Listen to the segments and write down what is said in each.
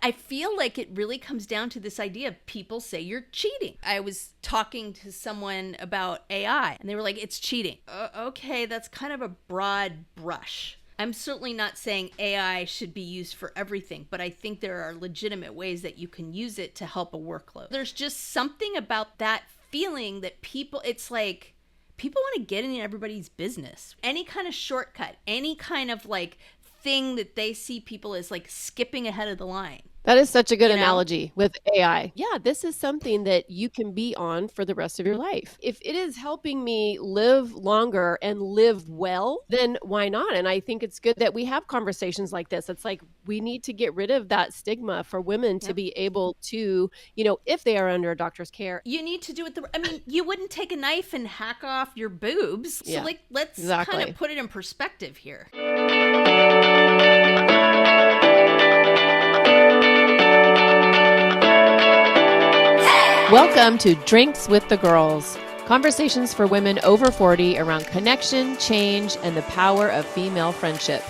I feel like it really comes down to this idea of people say you're cheating. I was talking to someone about AI and they were like, it's cheating. Okay, that's kind of a broad brush. I'm certainly not saying AI should be used for everything, but I think there are legitimate ways that you can use it to help a workload. There's just something about that feeling that it's like people want to get in everybody's business. Any kind of shortcut, any kind of like thing that they see people as like skipping ahead of the line. That is such a good analogy with AI. Yeah, this is something that you can be on for the rest of your life. If it is helping me live longer and live well, then why not? And I think it's good that we have conversations like this. It's like we need to get rid of that stigma for women to be able to, if they are under a doctor's care. You need to do it you wouldn't take a knife and hack off your boobs. So let's kind of put it in perspective here. Welcome to Drinks with the Girls, conversations for women over 40 around connection, change, and the power of female friendship.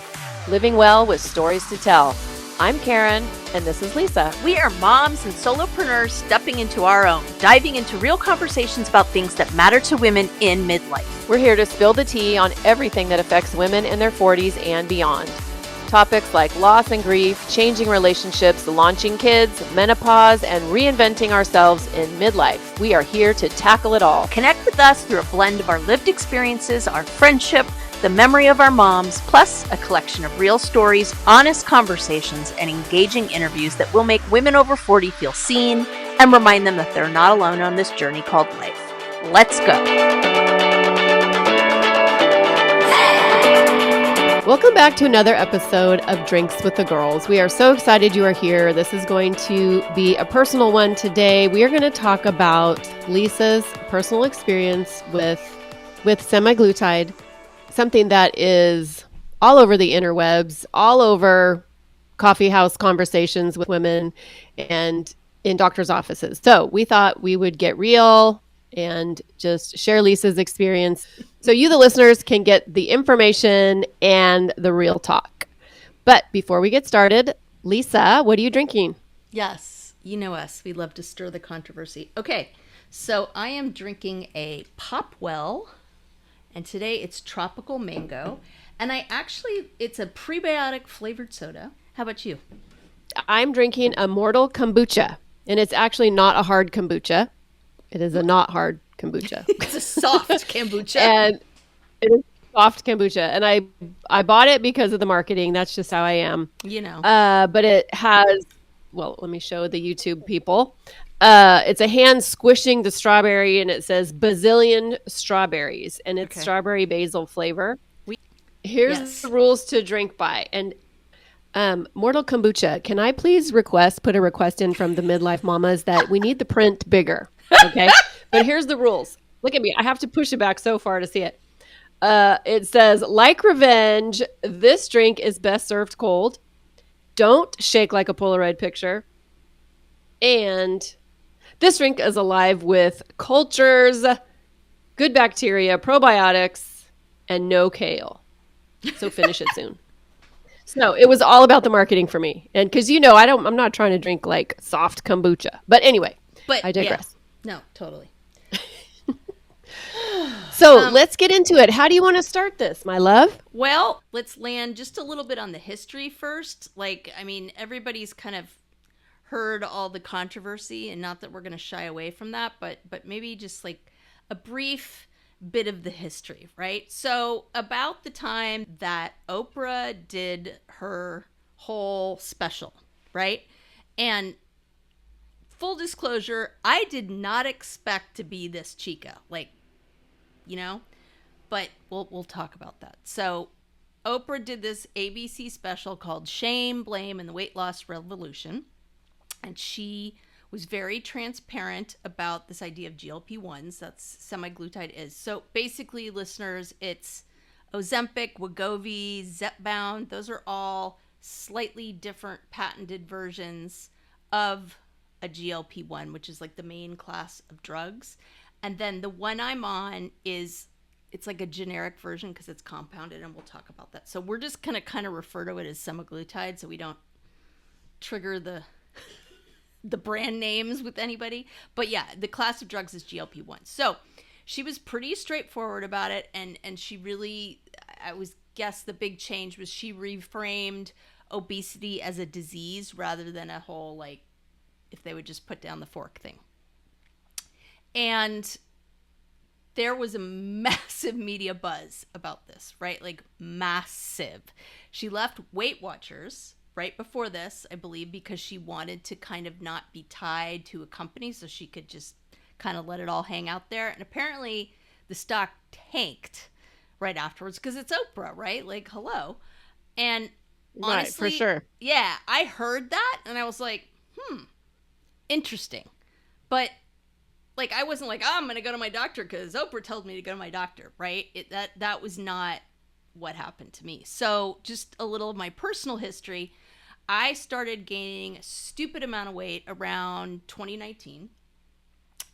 Living well with stories to tell. I'm Karen, and this is Lisa. We are moms and solopreneurs stepping into our own, diving into real conversations about things that matter to women in midlife. We're here to spill the tea on everything that affects women in their 40s and beyond. Topics like loss and grief, changing relationships, launching kids, menopause, and reinventing ourselves in midlife. We are here to tackle it all. Connect with us through a blend of our lived experiences, our friendship, the memory of our moms, plus a collection of real stories, honest conversations, and engaging interviews that will make women over 40 feel seen and remind them that they're not alone on this journey called life. Let's go. Welcome back to another episode of Drinks with the Girls. We are so excited you are here. This is going to be a personal one today. We are going to talk about Lisa's personal experience with semaglutide, something that is all over the interwebs, all over coffee house conversations with women and in doctors' offices. So we thought we would get real and just share Lisa's experience so you, the listeners, can get the information and the real talk. But before we get started, Lisa, what are you drinking? Yes, you know us. We love to stir the controversy. Okay, so I am drinking a Popwell, and today it's tropical mango. And it's a prebiotic flavored soda. How about you? I'm drinking a Mortal Kombucha, and it's actually not a hard kombucha. It is a not hard kombucha. It's a soft kombucha. And it is soft kombucha. And I bought it because of the marketing. That's just how I am. But it has, let me show the YouTube people. It's a hand squishing the strawberry, and it says bazillion strawberries, and it's strawberry basil flavor. Here's the rules to drink by. And Mortal Kombucha, can I please put a request in from the Midlife Mamas that we need the print bigger? Okay. But here's the rules. Look at me. I have to push it back so far to see it. It says, like revenge, this drink is best served cold. Don't shake like a Polaroid picture. And this drink is alive with cultures, good bacteria, probiotics, and no kale. So finish it soon. So it was all about the marketing for me. And because, I'm not trying to drink like soft kombucha. But anyway, I digress. Yeah. No, totally. So let's get into it. How do you want to start this, my love? Well, let's land just a little bit on the history first. Everybody's kind of heard all the controversy, and not that we're going to shy away from that, but maybe just like a brief bit of the history, right? So about the time that Oprah did her whole special, right? And full disclosure, I did not expect to be this chica, but we'll talk about that. So Oprah did this ABC special called Shame, Blame, and the Weight Loss Revolution. And she was very transparent about this idea of GLP-1s. That's semaglutide is. So basically, listeners, it's Ozempic, Wegovy, Zepbound. Those are all slightly different patented versions of a GLP-1, which is like the main class of drugs. And then the one I'm on it's like a generic version because it's compounded, and we'll talk about that. So we're just going to kind of refer to it as semaglutide so we don't trigger the the brand names with anybody. But yeah, the class of drugs is GLP-1. So she was pretty straightforward about it. And she really, I was guess the big change was she reframed obesity as a disease rather than a whole, like, if they would just put down the fork thing. And there was a massive media buzz about this, right? Like massive. She left Weight Watchers right before this, I believe, because she wanted to kind of not be tied to a company, so she could just kind of let it all hang out there. And apparently the stock tanked right afterwards because it's Oprah, right? Like, hello. And honestly, right, for sure. Yeah, I heard that and I was like, interesting. But like, I wasn't like, oh, I'm going to go to my doctor because Oprah told me to go to my doctor, right? That was not what happened to me. So just a little of my personal history. I started gaining a stupid amount of weight around 2019.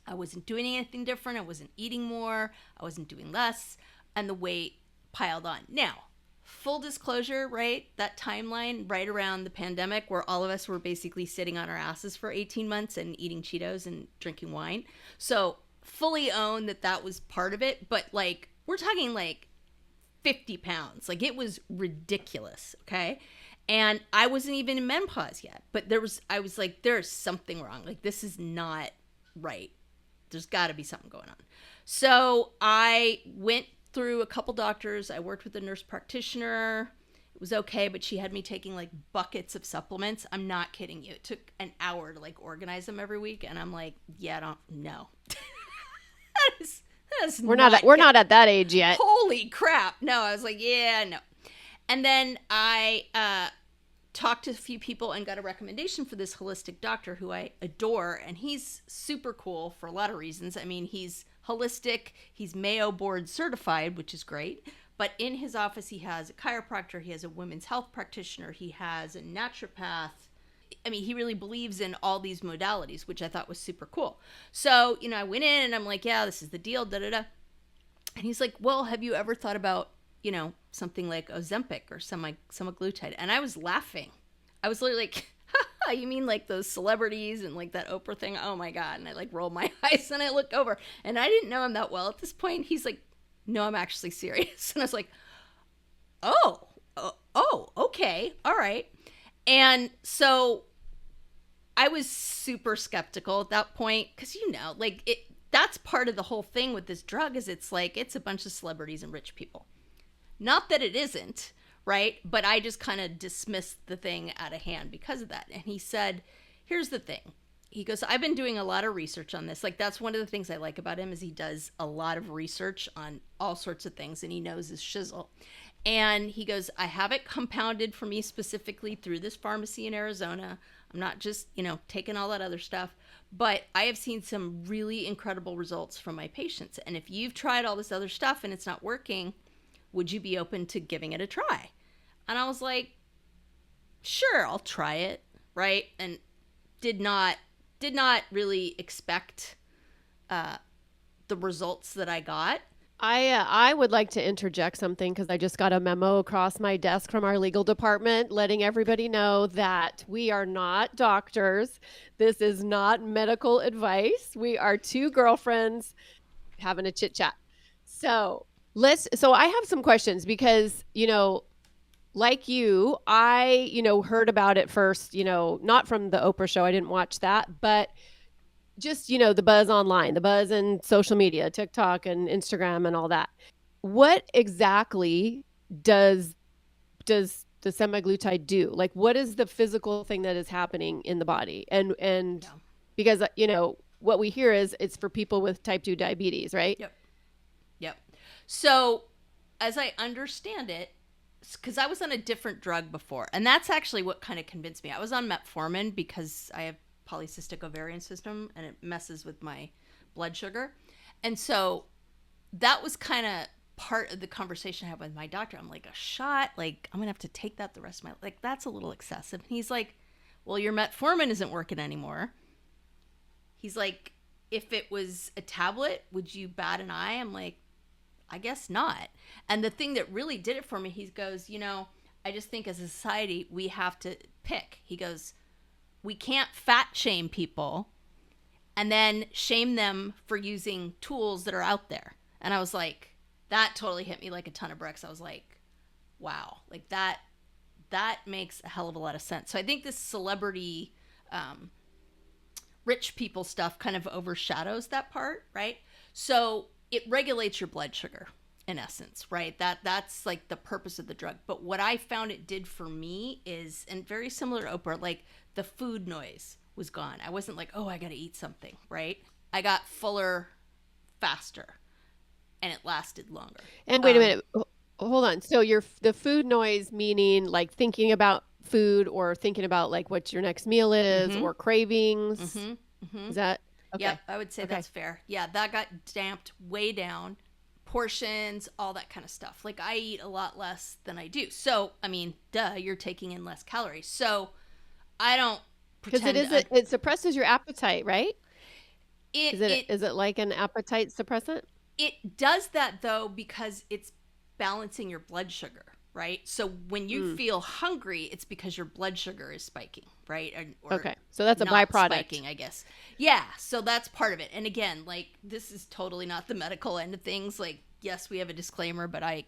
I wasn't doing anything different. I wasn't eating more. I wasn't doing less. And the weight piled on. Now, full disclosure, right? That timeline right around the pandemic where all of us were basically sitting on our asses for 18 months and eating Cheetos and drinking wine. So fully own that was part of it. But like, we're talking like 50 pounds. Like, it was ridiculous. Okay. And I wasn't even in menopause yet, but I was like, there's something wrong. Like, this is not right. There's got to be something going on. So I went through a couple doctors. I worked with a nurse practitioner. It was okay, but she had me taking like buckets of supplements. I'm not kidding you. It took an hour to like organize them every week. And I'm like, yeah, no. We're not at that age yet. Holy crap. No, I was like, yeah, no. And then I talked to a few people and got a recommendation for this holistic doctor who I adore. And he's super cool for a lot of reasons. I mean, he's holistic. He's Mayo board certified, which is great. But in his office, he has a chiropractor. He has a women's health practitioner. He has a naturopath. I mean, he really believes in all these modalities, which I thought was super cool. So, I went in and I'm like, yeah, this is the deal, da-da-da. And he's like, well, have you ever thought about, something like Ozempic or Semaglutide? And I was laughing. I was literally like, you mean like those celebrities and like that Oprah thing? Oh my God. And I like rolled my eyes and I look over and I didn't know him that well at this point. He's like, no, I'm actually serious. And I was like, oh, okay. All right. And so I was super skeptical at that point because, that's part of the whole thing with this drug is it's like, it's a bunch of celebrities and rich people. Not that it isn't, right? But I just kind of dismissed the thing out of hand because of that. And he said, here's the thing. He goes, I've been doing a lot of research on this. Like, that's one of the things I like about him is he does a lot of research on all sorts of things and he knows his shizzle. And he goes, I have it compounded for me specifically through this pharmacy in Arizona. I'm not just, taking all that other stuff, but I have seen some really incredible results from my patients. And if you've tried all this other stuff and it's not working, would you be open to giving it a try? And I was like, sure, I'll try it, right? And did not really expect the results that I got. I would like to interject something because I just got a memo across my desk from our legal department letting everybody know that we are not doctors. This is not medical advice. We are two girlfriends having a chit chat. So I have some questions because, like you, I, heard about it first, not from the Oprah show. I didn't watch that, but just, the buzz online, the buzz in social media, TikTok and Instagram and all that. What exactly does the semaglutide do? Like, what is the physical thing that is happening in the body? And yeah. Because, what we hear is it's for people with type 2 diabetes, right? Yep. So as I understand it, because I was on a different drug before, and that's actually what kind of convinced me. I was on metformin because I have polycystic ovarian syndrome and it messes with my blood sugar. And so that was kind of part of the conversation I had with my doctor. I'm like, a shot? Like, I'm going to have to take that the rest of my life. Like, that's a little excessive. And he's like, well, your metformin isn't working anymore. He's like, if it was a tablet, would you bat an eye? I'm like, I guess not. And the thing that really did it for me, he goes, I just think as a society, we have to pick. He goes, we can't fat shame people and then shame them for using tools that are out there. And I was like, that totally hit me like a ton of bricks. I was like, wow, like that makes a hell of a lot of sense. So I think this celebrity, rich people stuff kind of overshadows that part, right? So it regulates your blood sugar in essence, right? That's like the purpose of the drug. But what I found it did for me is, and very similar to Oprah, like the food noise was gone. I wasn't like, oh, I got to eat something, right? I got fuller faster and it lasted longer. And wait a minute. Hold on. So the food noise, meaning like thinking about food or thinking about like what your next meal is or cravings. Is that okay? Yeah, I would say that's fair. Yeah, that got damped way down. Portions, all that kind of stuff. Like I eat a lot less than I do. So, I mean, duh, you're taking in less calories. So, I don't pretend because it suppresses your appetite, right? Is it like an appetite suppressant? It does that though because it's balancing your blood sugar, right? So when you feel hungry, it's because your blood sugar is spiking, right? Or okay, so that's a not byproduct. Spiking, I guess. Yeah, so that's part of it. And again, like this is totally not the medical end of things. Like, yes, we have a disclaimer, but I'm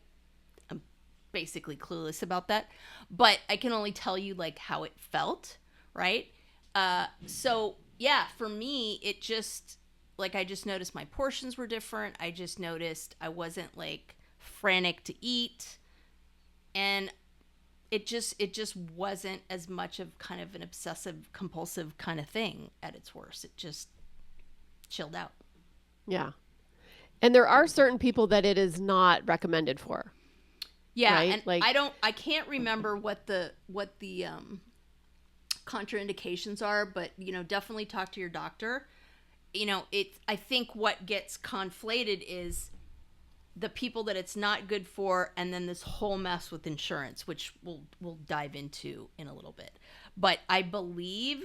basically clueless about that. But I can only tell you like how it felt, right? So yeah, for me, it just like I just noticed my portions were different. I just noticed I wasn't like frantic to eat, and it just wasn't as much of kind of an obsessive compulsive kind of thing at its worst. It just chilled out. Yeah. And there are certain people that it is not recommended for. Yeah, right? And like I can't remember what the contraindications are, but definitely talk to your doctor. I think what gets conflated is the people that it's not good for, and then this whole mess with insurance, which we'll dive into in a little bit. But I believe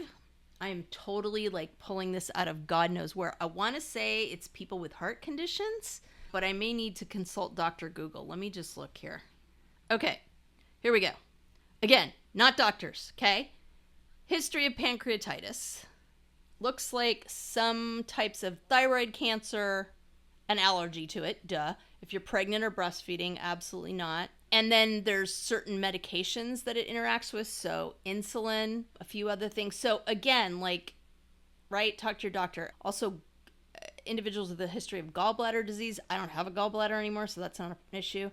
I'm totally like pulling this out of God knows where. I want to say it's people with heart conditions, but I may need to consult Dr. Google. Let me just look here. Okay, here we go. Again, not doctors, okay? History of pancreatitis. Looks like some types of thyroid cancer, an allergy to it, duh. If you're pregnant or breastfeeding, absolutely not. And then there's certain medications that it interacts with, so insulin, a few other things. So again, like, right, talk to your doctor. Also, individuals with a history of gallbladder disease. I don't have a gallbladder anymore, so that's not an issue.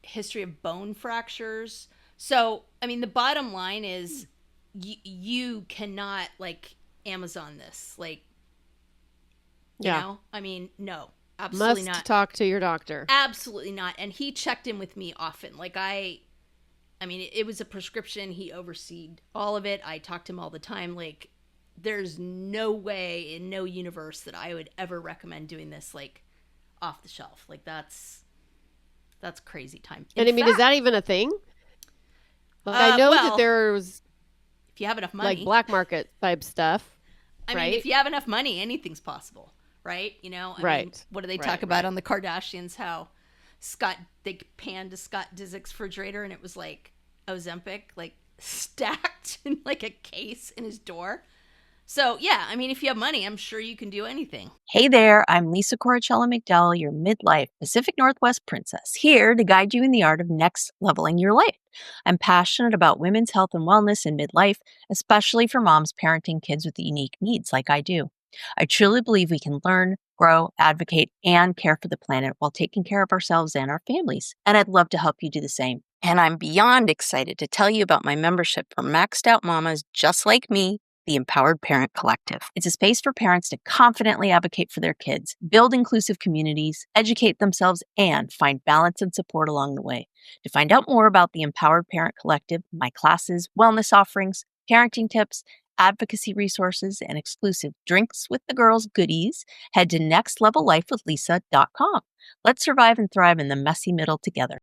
History of bone fractures. So, I mean, the bottom line is you cannot, like, Amazon this. Like, you know? I mean, no. Absolutely Must not. Talk to your doctor. Absolutely not. And he checked in with me often. Like I mean, it was a prescription. He overseed all of it. I talked to him all the time. Like, there's no way in no universe that I would ever recommend doing this, like, off the shelf. Like, that's crazy time. And I mean, is that even a thing? Like, I know that there's, if you have enough money, like black market type stuff. I mean, if you have enough money, anything's possible. Right? I mean, what do they talk about on the Kardashians? How they panned to Scott Disick's refrigerator and it was like Ozempic, like stacked in like a case in his door. So yeah, I mean, if you have money, I'm sure you can do anything. Hey there, I'm Lisa Corachella McDowell, your midlife Pacific Northwest princess, here to guide you in the art of next leveling your life. I'm passionate about women's health and wellness in midlife, especially for moms parenting kids with unique needs like I do. I truly believe we can learn, grow, advocate, and care for the planet while taking care of ourselves and our families. And I'd love to help you do the same. And I'm beyond excited to tell you about my membership for maxed out mamas just like me, the Empowered Parent Collective. It's a space for parents to confidently advocate for their kids, build inclusive communities, educate themselves, and find balance and support along the way. To find out more about the Empowered Parent Collective, my classes, wellness offerings, parenting tips, advocacy resources, and exclusive Drinks with the Girls goodies, head to nextlevellifewithlisa.com. Let's survive and thrive in the messy middle together.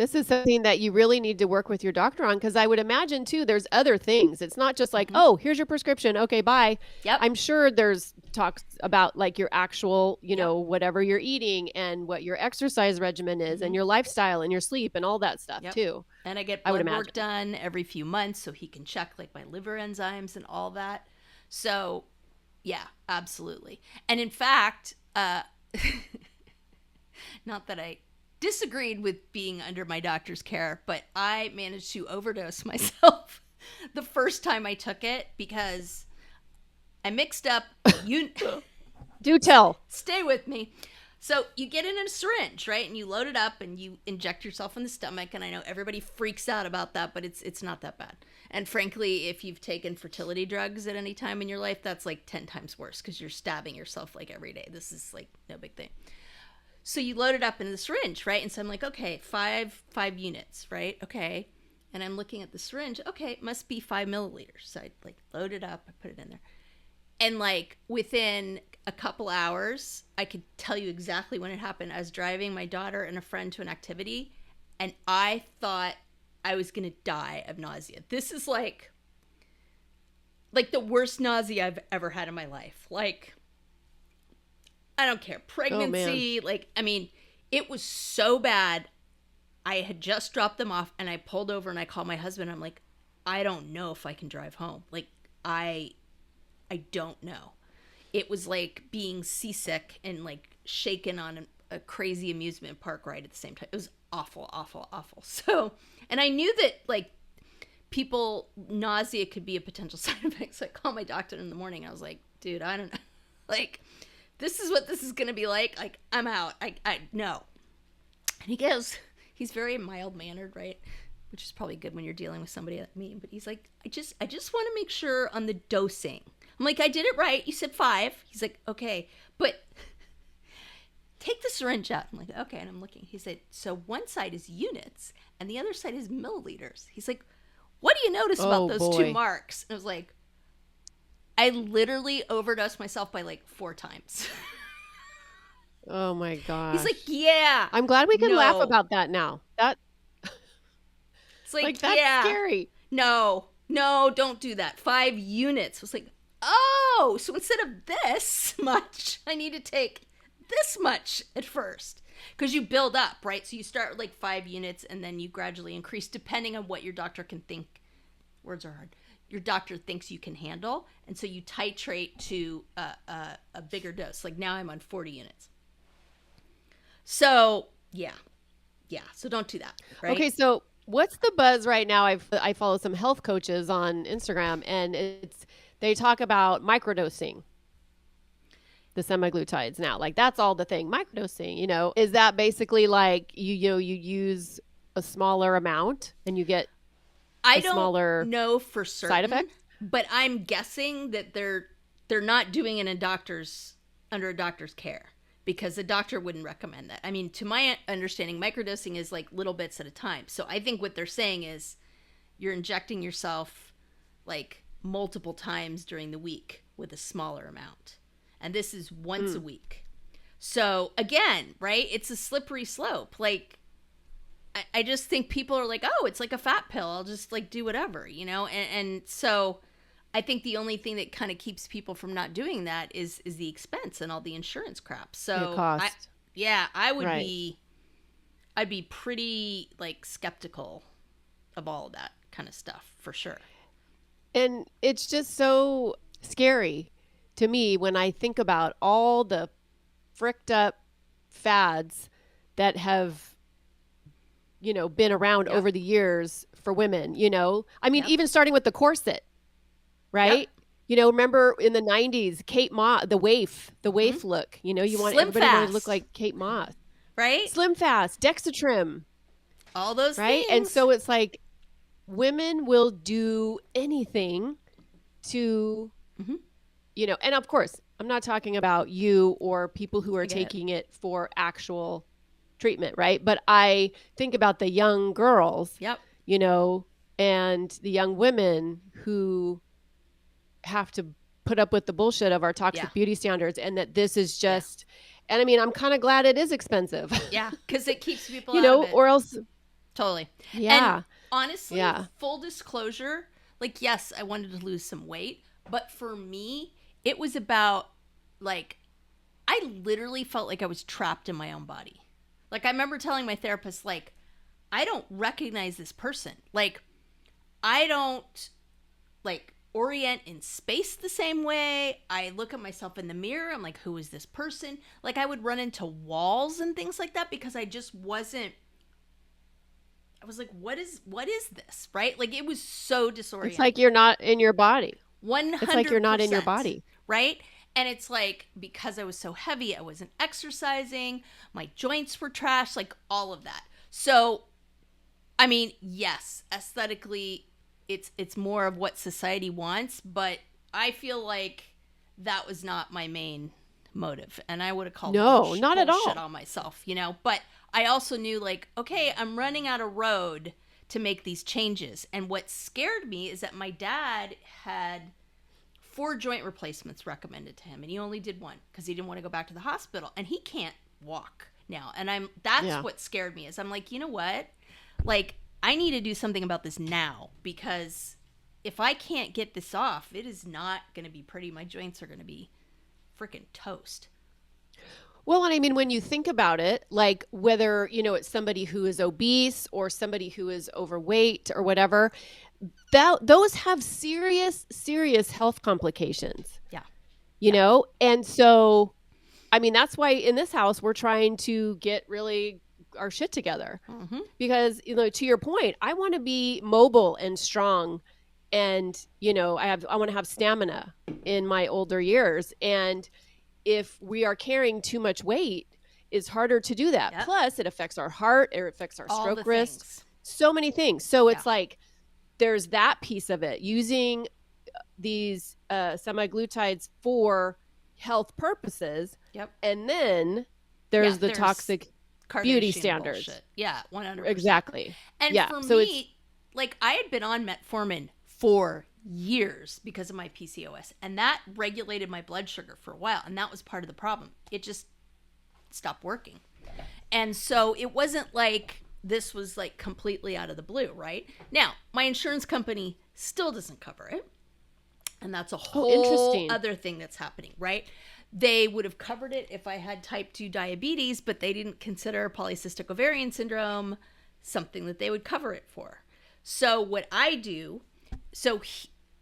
This is something that you really need to work with your doctor on, because I would imagine too, there's other things. It's not just like, oh, here's your prescription. Okay, bye. Yep. I'm sure there's talks about like your actual, whatever you're eating and what your exercise regimen is and your lifestyle and your sleep and all that stuff too. And I get blood work done every few months so he can check like my liver enzymes and all that. So yeah, absolutely. And in fact, not that I disagreed with being under my doctor's care, but I managed to overdose myself the first time I took it because I mixed up. Do tell. Stay with me. So you get it in a syringe, right? And you load it up and you inject yourself in the stomach. And I know everybody freaks out about that, but it's not that bad. And frankly, if you've taken fertility drugs at any time in your life, that's like 10 times worse because you're stabbing yourself like every day. This is like no big thing. So you load it up in the syringe, right? And so I'm like, okay, five units, right? Okay. And I'm looking at the syringe. Okay, it must be 5 milliliters. So I like load it up, I put it in there. And like within a couple hours, I could tell you exactly when it happened. I was driving my daughter and a friend to an activity, and I thought I was going to die of nausea. This is like the worst nausea I've ever had in my life. Like, I don't care. Pregnancy, it was so bad. I had just dropped them off and I pulled over and I called my husband. I'm like, I don't know if I can drive home. Like, I don't know. It was like being seasick and like shaken on a crazy amusement park ride at the same time. It was awful, awful, awful. So, and I knew that like nausea could be a potential side effect. So I called my doctor in the morning. I was like, dude, I don't know. Like, this is what this is going to be like. Like, I'm out. I no. And he goes, he's very mild-mannered, right? Which is probably good when you're dealing with somebody like me. But he's like, I just want to make sure on the dosing. I'm like, I did it right. You said 5. He's like, okay, but take the syringe out. I'm like, okay. And I'm looking. He said, so one side is units and the other side is milliliters. He's like, what do you notice about those two marks? And I was like, I literally overdosed myself by like 4 times. Oh my gosh. He's like, yeah. I'm glad we can laugh about that now. It's like that's scary. No, don't do that. 5 units. I was like, oh, so instead of this much, I need to take this much at first. Because you build up, right? So you start with like 5 units and then you gradually increase depending on what your doctor can think. Words are hard. Your doctor thinks you can handle. And so you titrate to a bigger dose. Like now I'm on 40 units. So, yeah. So don't do that, right? Okay, so what's the buzz right now? I follow some health coaches on Instagram, and they talk about microdosing the semaglutides now. Like, that's all the thing. Microdosing, is that basically like you use a smaller amount and you get smaller know for certain side effects? But I'm guessing that they're not doing it under a doctor's care. Because the doctor wouldn't recommend that. I mean, to my understanding, microdosing is like little bits at a time. So I think what they're saying is you're injecting yourself like multiple times during the week with a smaller amount. And this is once a week. So again, right? It's a slippery slope. Like, I just think people are like, oh, it's like a fat pill. I'll just like do whatever, And so I think the only thing that kind of keeps people from not doing that is the expense and all the insurance crap. So cost. I would I'd be pretty like skeptical of all of that kind of stuff for sure. And it's just so scary to me when I think about all the fricked up fads that have, been around over the years for women, I mean, even starting with the corset. Right? Yep. Remember in the 90s, Kate Moss, the waif look, you want everybody to look like Kate Moss. Right? Slim Fast, Dexatrim. All those right? things. And so it's like women will do anything to, and of course, I'm not talking about you or people who are taking it for actual treatment, right? But I think about the young girls, and the young women who have to put up with the bullshit of our toxic beauty standards, and that this is just and I mean, I'm kind of glad it is expensive. Yeah, because it keeps people out of it. Or else Totally. Yeah. And honestly, Yeah. full disclosure, like, yes, I wanted to lose some weight, but for me, it was about, like, I literally felt like I was trapped in my own body. Like, I remember telling my therapist, like, I don't recognize this person. Like, I don't, like, orient in space the same way. I look at myself in the mirror. I'm like, who is this person? Like, I would run into walls and things like that because I just wasn't. I was like, what is this? Right? Like, it was so disorienting. It's like you're not in your body. 100%. It's like you're not in your body. Right? And it's like, because I was so heavy, I wasn't exercising, my joints were trash, like all of that. So, I mean, yes, aesthetically, it's more of what society wants, but I feel like that was not my main motive, and I would have called not at all bullshit on myself, you know. But I also knew, like, okay, I'm running out of road to make these changes, and what scared me is that my dad had 4 joint replacements recommended to him, and he only did 1 because he didn't want to go back to the hospital, and he can't walk now. And that's what scared me, is I'm like, you know what, like, I need to do something about this now, because if I can't get this off, it is not going to be pretty. My joints are going to be freaking toast. Well, and I mean, when you think about it, like, whether, you know, it's somebody who is obese or somebody who is overweight or whatever, those have serious health complications. Yeah. You know? And so, I mean, that's why in this house, we're trying to get really our shit together, because, you know, to your point, I want to be mobile and strong, and, you know, I want to have stamina in my older years. And if we are carrying too much weight, it's harder to do that. Yep. Plus, it affects our heart, it affects our stroke risk, so many things. So it's like, there's that piece of it, using these semaglutides for health purposes. Yep. And then there's the toxic beauty standards. Bullshit. Yeah, 100%. Exactly. And for me, like, I had been on metformin for years because of my PCOS, and that regulated my blood sugar for a while, and that was part of the problem. It just stopped working. And so it wasn't like this was like completely out of the blue, right? Now, my insurance company still doesn't cover it, and that's a whole other thing that's happening, right? They would have covered it if I had type 2 diabetes, but they didn't consider polycystic ovarian syndrome something that they would cover it for. So what I do,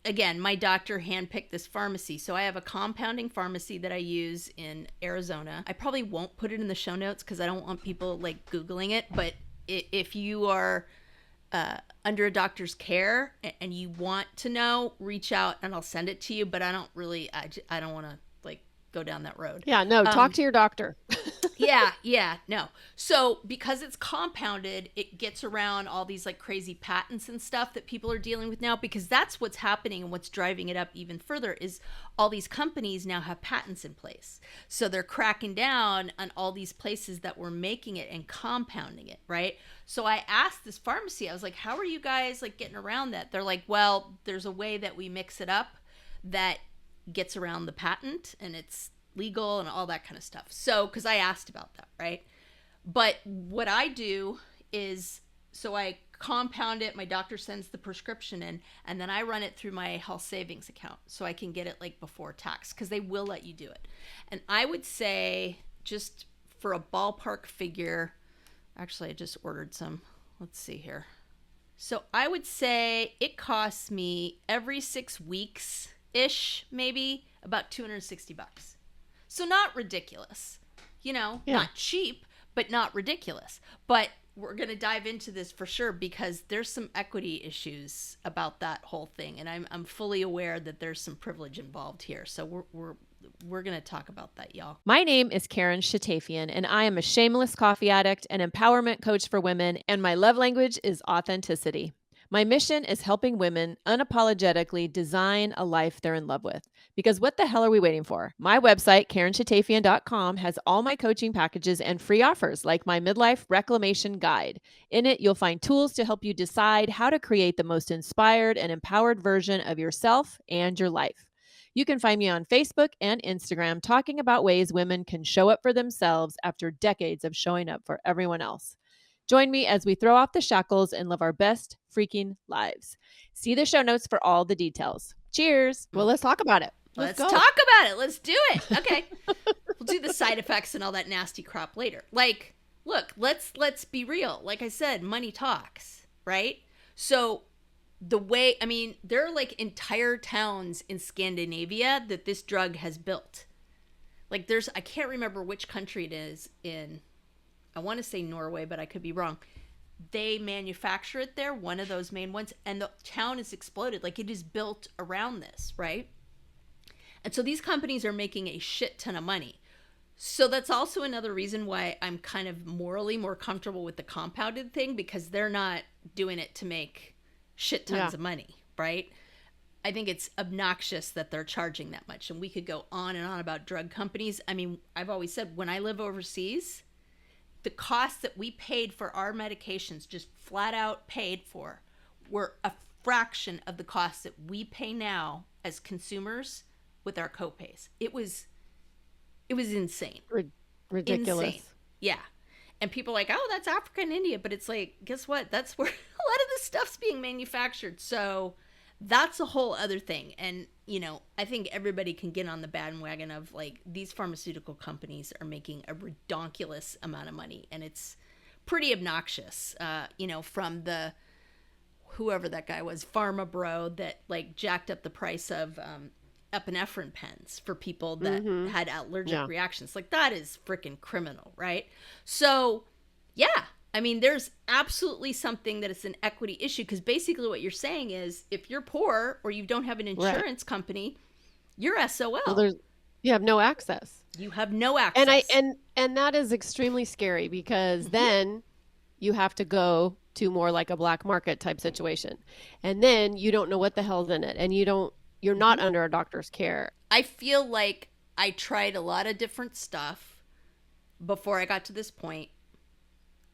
again, my doctor handpicked this pharmacy. So I have a compounding pharmacy that I use in Arizona. I probably won't put it in the show notes because I don't want people like Googling it. But if you are under a doctor's care and you want to know, reach out and I'll send it to you. But I don't really, I don't want to like go down that road. Yeah, no, talk to your doctor. No. So because it's compounded, it gets around all these like crazy patents and stuff that people are dealing with now, because that's what's happening, and what's driving it up even further is all these companies now have patents in place. So they're cracking down on all these places that were making it and compounding it, right? So I asked this pharmacy, I was like, how are you guys like getting around that? They're like, well, there's a way that we mix it up that gets around the patent, and it's legal and all that kind of stuff. So, because I asked about that, right? But what I do is, so I compound it, my doctor sends the prescription in, and then I run it through my health savings account so I can get it like before tax, because they will let you do it. And I would say, just for a ballpark figure, actually I just ordered some, let's see here. So I would say it costs me every 6 weeks ish, maybe about $260. So not ridiculous, you know, not cheap, but not ridiculous. But we're going to dive into this for sure, because there's some equity issues about that whole thing. And I'm fully aware that there's some privilege involved here. So we're going to talk about that, y'all. My name is Karen Shatafian, and I am a shameless coffee addict and empowerment coach for women. And my love language is authenticity. My mission is helping women unapologetically design a life they're in love with. Because what the hell are we waiting for? My website, KarenShatafian.com, has all my coaching packages and free offers, like my Midlife Reclamation Guide. In it, you'll find tools to help you decide how to create the most inspired and empowered version of yourself and your life. You can find me on Facebook and Instagram talking about ways women can show up for themselves after decades of showing up for everyone else. Join me as we throw off the shackles and live our best freaking lives. See the show notes for all the details. Cheers. Well, let's talk about it. Let's talk about it. Let's do it. Okay. We'll do the side effects and all that nasty crap later. Like, look, let's be real. Like I said, money talks, right? So there are like entire towns in Scandinavia that this drug has built. Like I can't remember which country it is in. I want to say Norway, but I could be wrong. They manufacture it there, one of those main ones, and the town has exploded. Like, it is built around this, right? And so these companies are making a shit ton of money. So that's also another reason why I'm kind of morally more comfortable with the compounded thing, because they're not doing it to make shit tons of money, right? I think it's obnoxious that they're charging that much. And we could go on and on about drug companies. I mean, I've always said, when I live overseas, the costs that we paid for our medications, just flat out paid for, were a fraction of the costs that we pay now as consumers with our copays. It was insane. Ridiculous. Insane. Yeah. And people are like, oh, that's Africa and India. But it's like, guess what? That's where a lot of this stuff's being manufactured. So that's a whole other thing. And, I think everybody can get on the bandwagon of, like, these pharmaceutical companies are making a redonkulous amount of money. And it's pretty obnoxious, from whoever that guy was, Pharma Bro, that, like, jacked up the price of epinephrine pens for people that had allergic reactions. Like, that is freaking criminal, right? So, yeah. I mean, there's absolutely something that it's an equity issue, because basically what you're saying is, if you're poor or you don't have an insurance company, you're SOL. Well, you have no access. You have no access. And that is extremely scary, because then you have to go to more like a black market type situation. And then you don't know what the hell's in it, and you're not under a doctor's care. I feel like I tried a lot of different stuff before I got to this point.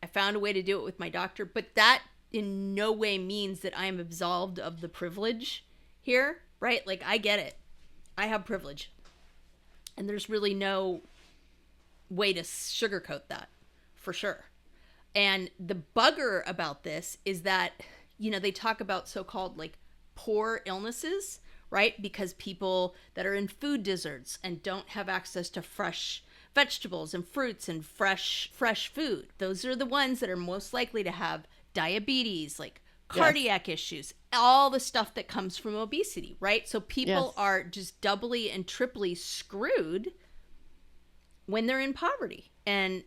I found a way to do it with my doctor, but that in no way means that I am absolved of the privilege here, right? Like, I get it. I have privilege. And there's really no way to sugarcoat that, for sure. And the bugger about this is that, they talk about so-called, like, poor illnesses, right? Because people that are in food deserts and don't have access to fresh vegetables and fruits and fresh food, those are the ones that are most likely to have diabetes, like cardiac issues, all the stuff that comes from obesity, right? So people are just doubly and triply screwed when they're in poverty. And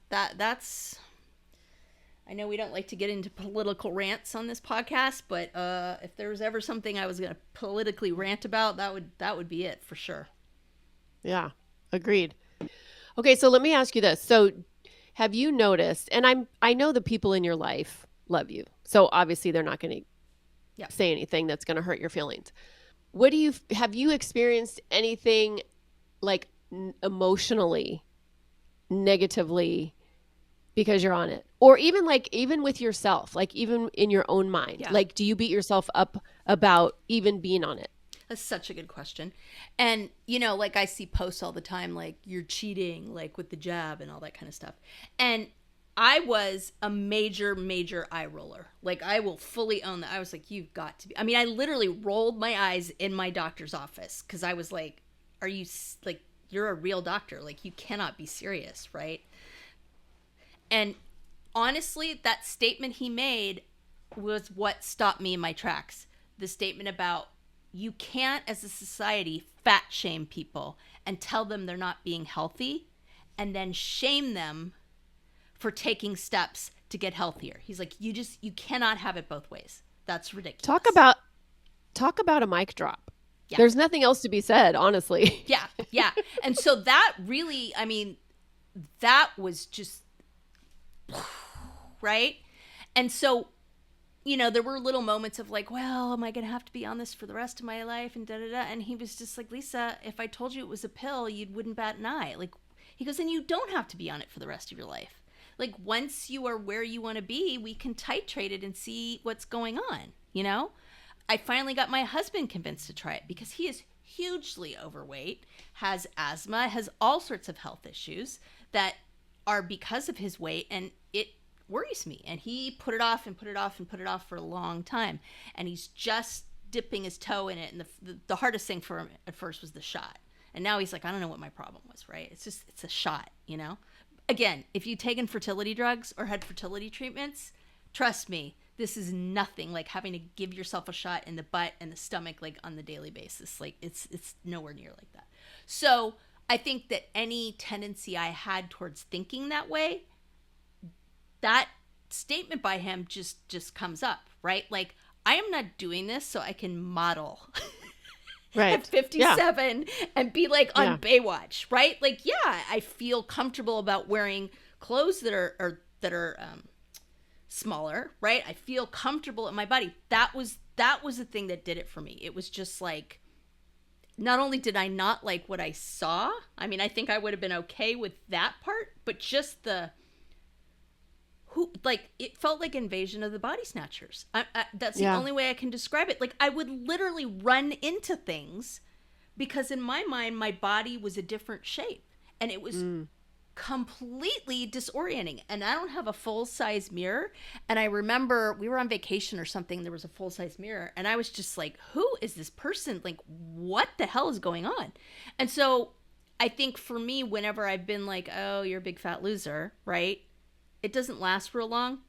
that's, I know we don't like to get into political rants on this podcast, but if there was ever something I was going to politically rant about, that would be it, for sure. Yeah. Agreed. Okay, so let me ask you this. So have you noticed, and I know the people in your life love you, so obviously they're not going to say anything that's going to hurt your feelings. Have you experienced anything like emotionally negatively because you're on it? Or even with yourself, like even in your own mind, like, do you beat yourself up about even being on it? That's such a good question. And, like, I see posts all the time, like, you're cheating, like, with the jab and all that kind of stuff. And I was a major, major eye roller. Like, I will fully own that. I was like, you've got to be. I mean, I literally rolled my eyes in my doctor's office, because I was like, are you, like, you're a real doctor. Like, you cannot be serious, right? And honestly, that statement he made was what stopped me in my tracks. The statement about, you can't, as a society, fat shame people and tell them they're not being healthy and then shame them for taking steps to get healthier. He's like, you cannot have it both ways. That's ridiculous. Talk about a mic drop. Yeah. There's nothing else to be said, honestly. Yeah. And so that really, I mean, that was just, right? And so, there were little moments of like, well, am I going to have to be on this for the rest of my life? And da-da-da. And he was just like, Lisa, if I told you it was a pill, you wouldn't bat an eye. Like, he goes, then you don't have to be on it for the rest of your life. Like, once you are where you want to be, we can titrate it and see what's going on, I finally got my husband convinced to try it, because he is hugely overweight, has asthma, has all sorts of health issues that are because of his weight, and it worries me. And he put it off and put it off and put it off for a long time, and he's just dipping his toe in it. And the hardest thing for him at first was the shot, and now he's like, I don't know what my problem was, right? It's a shot, you know. Again, if you've taken fertility drugs or had fertility treatments, trust me, this is nothing like having to give yourself a shot in the butt and the stomach, like on the daily basis. Like it's nowhere near like that. So I think that any tendency I had towards thinking that way, that statement by him just comes up, right? Like, I am not doing this so I can model right. at 57 and be like on Baywatch, right? Like, yeah, I feel comfortable about wearing clothes that are smaller, right? I feel comfortable in my body. That was the thing that did it for me. It was just like, not only did I not like what I saw, I mean, I think I would have been okay with that part, but just it felt like Invasion of the Body Snatchers. That's the only way I can describe it. Like, I would literally run into things because in my mind, my body was a different shape, and it was completely disorienting. And I don't have a full-size mirror. And I remember we were on vacation or something. There was a full-size mirror, and I was just like, who is this person? Like, what the hell is going on? And so I think for me, whenever I've been like, oh, you're a big fat loser, right? It doesn't last real long,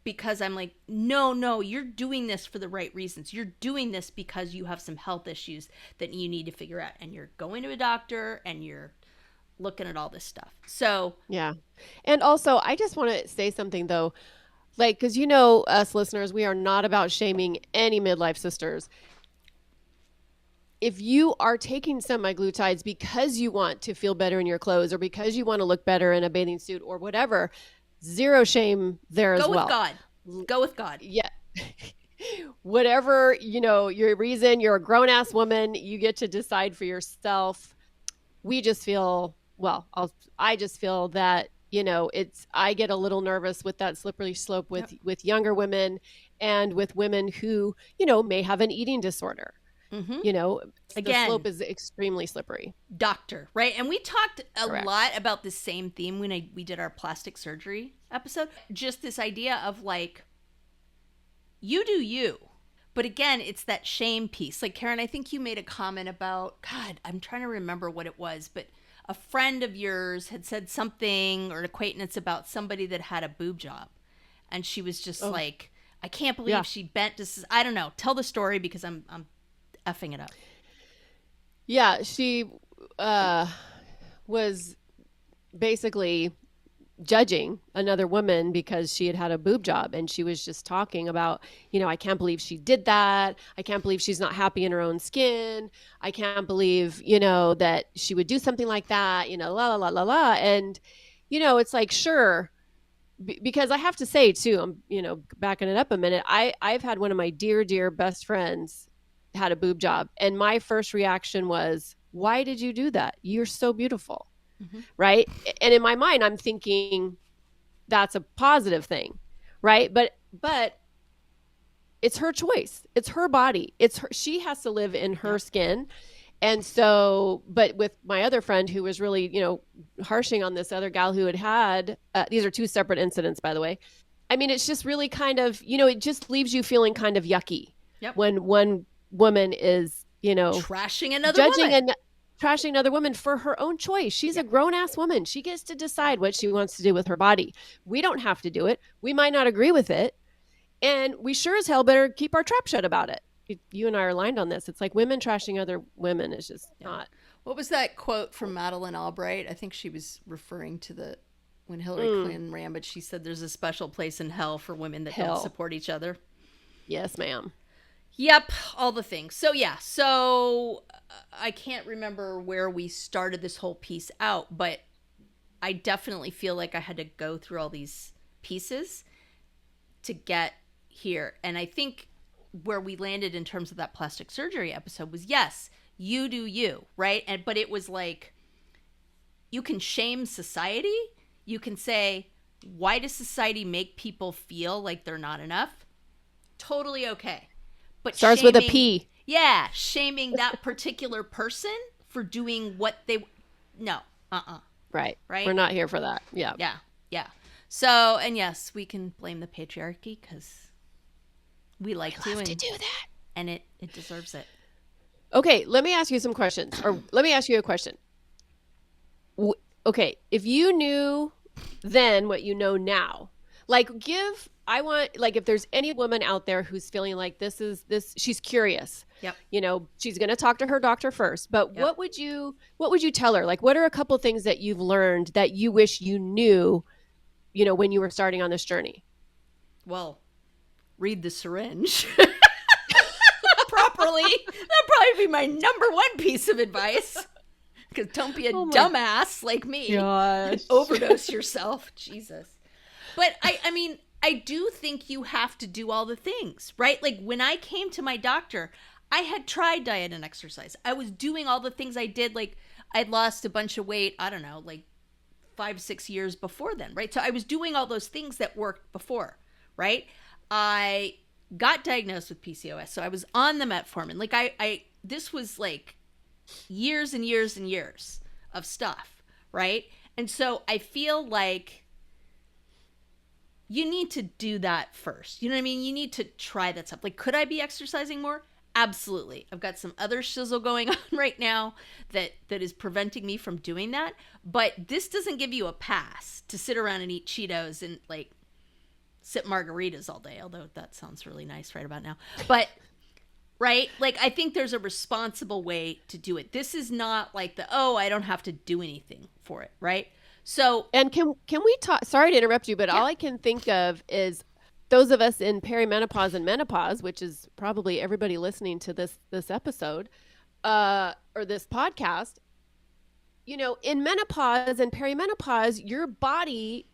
because I'm like, no, you're doing this for the right reasons. You're doing this because you have some health issues that you need to figure out, and you're going to a doctor and you're looking at all this stuff. So yeah. And also, I just want to say something though, like, because us listeners, we are not about shaming any midlife sisters. If you are taking semaglutides because you want to feel better in your clothes, or because you want to look better in a bathing suit or whatever, zero shame there as well. Go with God. Yeah. Whatever, your reason, you're a grown ass woman, you get to decide for yourself. We just feel, I just feel that, I get a little nervous with that slippery slope with younger women, and with women who, may have an eating disorder. Mm-hmm. The slope is extremely slippery. Doctor, right? And we talked a lot about the same theme when we did our plastic surgery episode. Just this idea of like, you do you. But again, it's that shame piece. Like, Karen, I think you made a comment about, God, I'm trying to remember what it was, but a friend of yours had said something, or an acquaintance, about somebody that had a boob job. And she was just like, I can't believe she bent this. I don't know. Tell the story, because I'm effing it up. Yeah, she was basically judging another woman because she had a boob job, and she was just talking about, I can't believe she did that. I can't believe she's not happy in her own skin. I can't believe, that she would do something like that, la, la, la, la, la. And, it's like, sure. Because I have to say too, I'm, backing it up a minute. I've had one of my dear, dear best friends had a boob job, and my first reaction was, why did you do that? You're so beautiful. Mm-hmm. Right. And in my mind, I'm thinking that's a positive thing. Right. But it's her choice. It's her body. She has to live in her skin. And so, but with my other friend who was really, harshing on this other gal who had these are two separate incidents, by the way. I mean, it's just really kind of, it just leaves you feeling kind of yucky when one woman is, trashing another woman. Trashing another woman for her own choice. She's a grown-ass woman. She gets to decide what she wants to do with her body. We don't have to do it. We might not agree with it. And we sure as hell better keep our trap shut about it. You and I are aligned on this. It's like women trashing other women is just not. What was that quote from Madeleine Albright? I think she was referring to when Hillary Clinton ran, but she said there's a special place in hell for women that don't support each other. Yes, ma'am. Yep, all the things. So I can't remember where we started this whole piece out, but I definitely feel like I had to go through all these pieces to get here. And I think where we landed in terms of that plastic surgery episode was, yes, you do you, right? But it was like, you can shame society. You can say, why does society make people feel like they're not enough? Totally okay. But starts with a P. Yeah, shaming that particular person for doing what they... No, Right. Right. We're not here for that. Yeah. Yeah. Yeah. So, and yes, we can blame the patriarchy because we like to and do that. And it deserves it. Okay. Let me ask you some questions, or let me ask you a question. Okay. If you knew then what you know now, like if there's any woman out there who's feeling like she's curious. Yep. You know, she's going to talk to her doctor first, but what would you tell her? Like, what are a couple things that you've learned that you wish you knew, you know, when you were starting on this journey? Well, read the syringe properly. That'd probably be my number one piece of advice. Because don't be a dumbass like me. Gosh. Overdose yourself. Jesus. But I mean, I do think you have to do all the things, right? Like when I came to my doctor, I had tried diet and exercise. I was doing all the things I did. Like I'd lost a bunch of weight, I don't know, like 5-6 years before then, right? So I was doing all those things that worked before, right? I got diagnosed with PCOS. So I was on the metformin. Like this was like years and years and years of stuff, right? And so I feel like you need to do that first. You know what I mean? You need to try that stuff. Like, could I be exercising more? Absolutely. I've got some other shizzle going on right now that is preventing me from doing that. But this doesn't give you a pass to sit around and eat Cheetos and like sip margaritas all day, although that sounds really nice right about now. But right? Like, I think there's a responsible way to do it. This is not like I don't have to do anything for it, right? So, and can we talk? Sorry to interrupt you, but all I can think of is those of us in perimenopause and menopause, which is probably everybody listening to this episode or this podcast. You know, in menopause and perimenopause, your body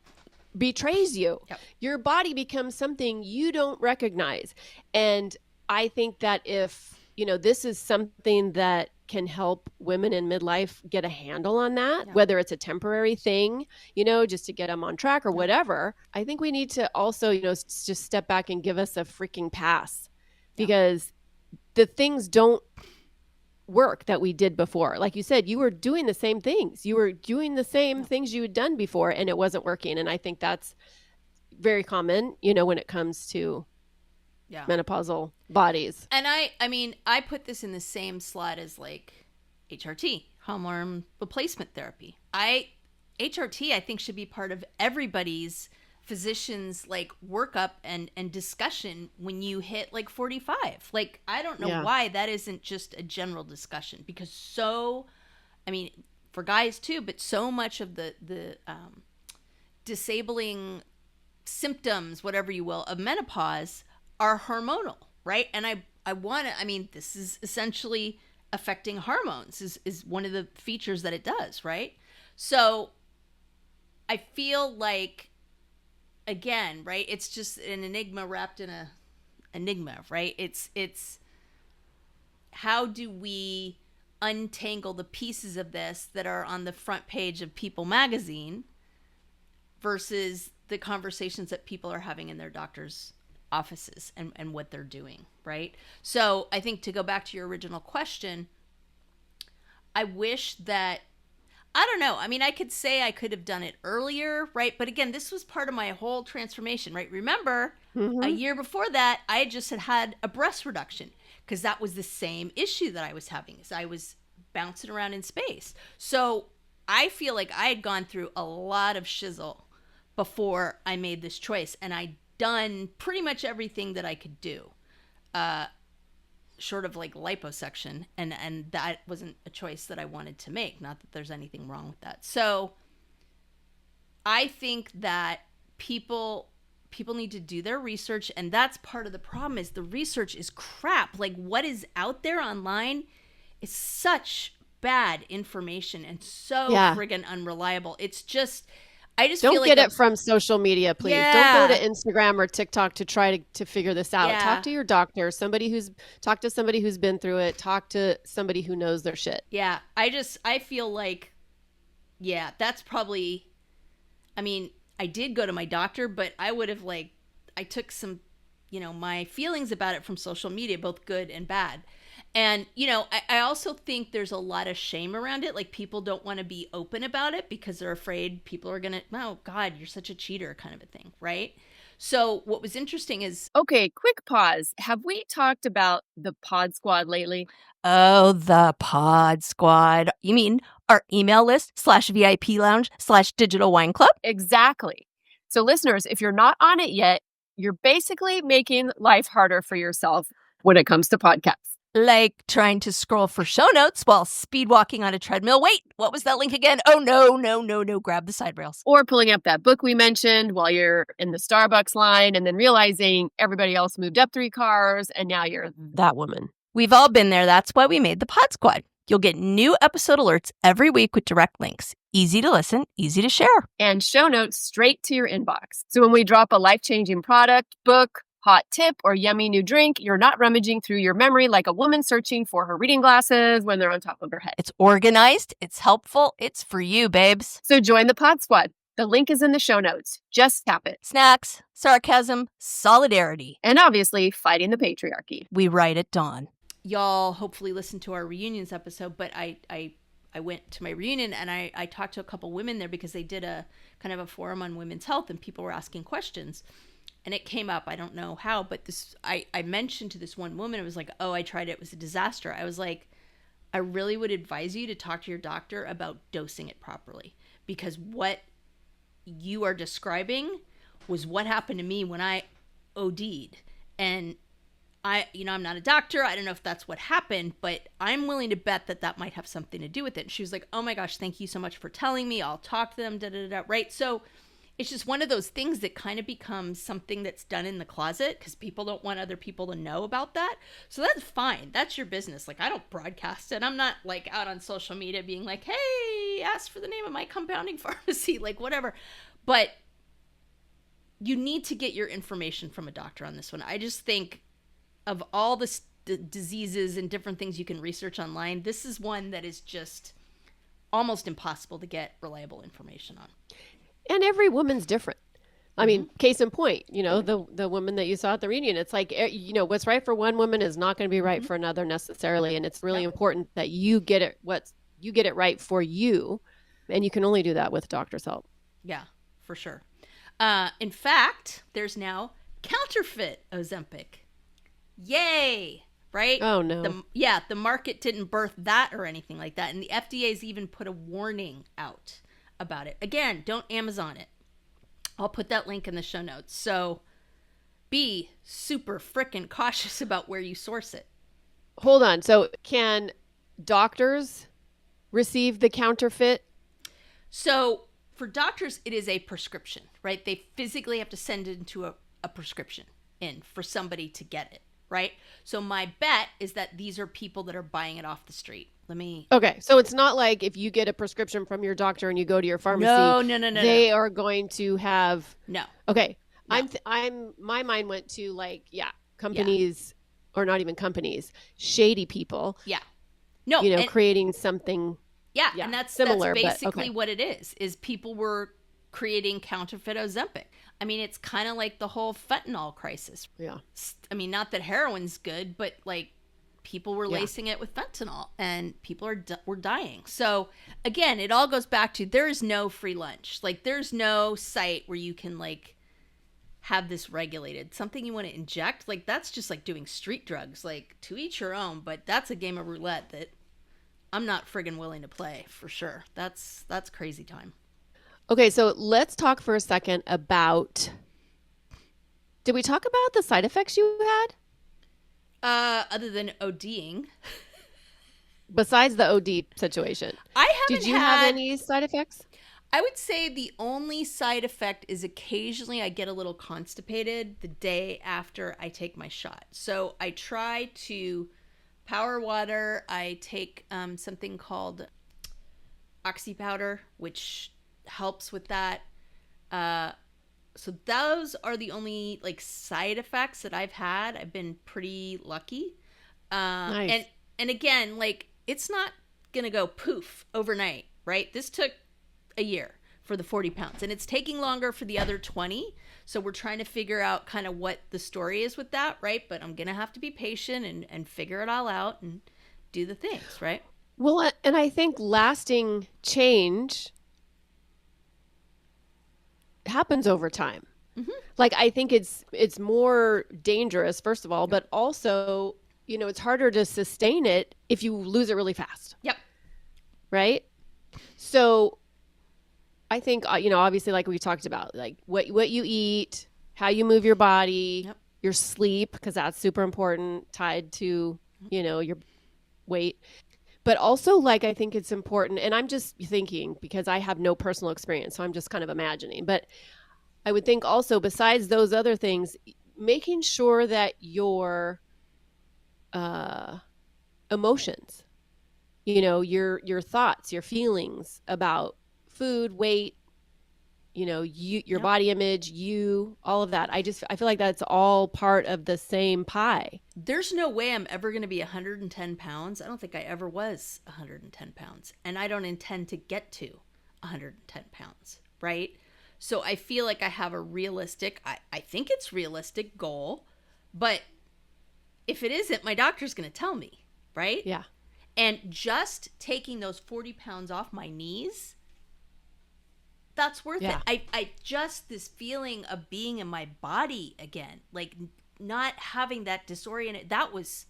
betrays you. Yep. Your body becomes something you don't recognize, and I think that if, you know, this is something that can help women in midlife get a handle on that, whether it's a temporary thing, you know, just to get them on track or whatever, I think we need to also, you know, just step back and give us a freaking pass because the things don't work that we did before. Like you said, you were doing the same things. You were doing the same things you had done before and it wasn't working. And I think that's very common, you know, when it comes to menopausal bodies. And I mean, I put this in the same slot as like HRT, hormone replacement therapy. HRT, I think, should be part of everybody's physician's like workup and discussion when you hit like 45. Like, I don't know why that isn't just a general discussion because I mean, for guys too, but so much of the disabling symptoms, whatever you will, of menopause are hormonal, right? And I mean, this is essentially affecting hormones is one of the features that it does, right? So I feel like, again, right, it's just an enigma wrapped in a enigma, right? It's how do we untangle the pieces of this that are on the front page of People magazine versus the conversations that people are having in their doctors' offices and what they're doing, right? So I think to go back to your original question, I wish that, I don't know, I mean, I could say I could have done it earlier, right? But again, this was part of my whole transformation, right? Remember, a year before that, I just had a breast reduction because that was the same issue that I was having, is I was bouncing around in space. So I feel like I had gone through a lot of shizzle before I made this choice, and I'd done pretty much everything that I could do, short of like liposuction, and that wasn't a choice that I wanted to make. Not that there's anything wrong with that. So I think that people need to do their research, and that's part of the problem, is the research is crap. Like, what is out there online is such bad information and so friggin' unreliable. It's just, I just don't feel get like it from social media, please. Don't go to Instagram or TikTok to try to figure this out. Talk to your doctor, talk to somebody who's been through it. Talk to somebody who knows their shit. Yeah. I feel like, that's probably, I mean, I did go to my doctor, but I would have I took some, my feelings about it from social media, both good and bad. And, you know, I also think there's a lot of shame around it. Like, people don't want to be open about it because they're afraid people are going to, oh, God, you're such a cheater kind of a thing, right? So what was interesting is... Okay, quick pause. Have we talked about the Pod Squad lately? Oh, the Pod Squad. You mean our email list /VIP lounge /digital wine club? Exactly. So listeners, if you're not on it yet, you're basically making life harder for yourself when it comes to podcasts. Like trying to scroll for show notes while speed walking on a treadmill. Wait, what was that link again? Oh, no. Grab the side rails. Or pulling up that book we mentioned while you're in the Starbucks line and then realizing everybody else moved up 3 cars and now you're that woman. We've all been there. That's why we made the Pod Squad. You'll get new episode alerts every week with direct links. Easy to listen, easy to share. And show notes straight to your inbox. So when we drop a life-changing product, book, hot tip, or yummy new drink, you're not rummaging through your memory like a woman searching for her reading glasses when they're on top of her head. It's organized, it's helpful, it's for you, babes. So join the Pod Squad. The link is in the show notes. Just tap it. Snacks, sarcasm, solidarity. And obviously, fighting the patriarchy. We write at dawn. Y'all hopefully listened to our reunions episode, but I went to my reunion and I talked to a couple women there because they did a kind of a forum on women's health and people were asking questions. And it came up, I don't know how, but this I mentioned to this one woman, it was like, oh, I tried it, it was a disaster. I was like, I really would advise you to talk to your doctor about dosing it properly. Because what you are describing was what happened to me when I OD'd. And I'm not a doctor. I don't know if that's what happened, but I'm willing to bet that that might have something to do with it. And she was like, oh my gosh, thank you so much for telling me. I'll talk to them, right? So it's just one of those things that kind of becomes something that's done in the closet because people don't want other people to know about that. So that's fine. That's your business. Like, I don't broadcast it. I'm not like out on social media being like, hey, ask for the name of my compounding pharmacy, like whatever. But you need to get your information from a doctor on this one. I just think of all the diseases and different things you can research online, this is one that is just almost impossible to get reliable information on. And every woman's different. I mean, case in point, the woman that you saw at the reunion, it's like, what's right for one woman is not going to be right for another necessarily. And it's really important that you get it right for you. And you can only do that with doctor's help. Yeah, for sure. In fact, there's now counterfeit Ozempic. Yay! Right? Oh, no. The market didn't birth that or anything like that. And the FDA's even put a warning out about it. Again, don't Amazon it. I'll put that link in the show notes. So be super frickin' cautious about where you source it. Hold on. So can doctors receive the counterfeit? So for doctors, it is a prescription, right? They physically have to send it into a prescription in for somebody to get it, right? So my bet is that these are people that are buying it off the street. Okay, so it's not like if you get a prescription from your doctor and you go to your pharmacy. No. They are going to have. No. Okay, No. My mind went to companies, or not even companies, shady people. Yeah. No. Creating something. Yeah, and that's similar. That's basically okay. what it is people were creating counterfeit Ozempic. I mean, it's kind of like the whole fentanyl crisis. Yeah. I mean, not that heroin's good, but like people were lacing it with fentanyl and people were dying. So again, it all goes back to there is no free lunch. Like there's no site where you can like have this regulated. Something you want to inject, like that's just like doing street drugs, like to each your own, but that's a game of roulette that I'm not friggin' willing to play for sure. That's crazy time. Okay, so let's talk for a second about, did we talk about the side effects you had? Other than ODing. Besides the OD situation. Did you have any side effects? I would say the only side effect is occasionally I get a little constipated the day after I take my shot. So I try to power water. I take something called oxy powder, which helps with that. So those are the only like side effects that I've had. I've been pretty lucky. Nice. And again, like it's not gonna go poof overnight, right? This took a year for the 40 pounds. And it's taking longer for the other 20. So we're trying to figure out kind of what the story is with that, right? But I'm going to have to be patient and figure it all out and do the things, right? Well, and I think lasting change happens over time. Mm-hmm. Like, I think it's more dangerous, first of all, but also, you know, it's harder to sustain it if you lose it really fast. Yep. Right? So I think, you know, obviously, like we talked about, like what you eat, how you move your body, your sleep, because that's super important, tied to, you know, your weight. But also, like, I think it's important, and I'm just thinking because I have no personal experience, so I'm just kind of imagining. But I would think also, besides those other things, making sure that your emotions, you know, your thoughts, your feelings about food, weight, you know, your body image, all of that. I feel like that's all part of the same pie. There's no way I'm ever going to be 110 pounds. I don't think I ever was 110 pounds. And I don't intend to get to 110 pounds, right? So I feel like I have a realistic, I think it's realistic goal. But if it isn't, my doctor's going to tell me, right? Yeah. And just taking those 40 pounds off my knees, that's worth it. I just, this feeling of being in my body again, like not having that disoriented, that was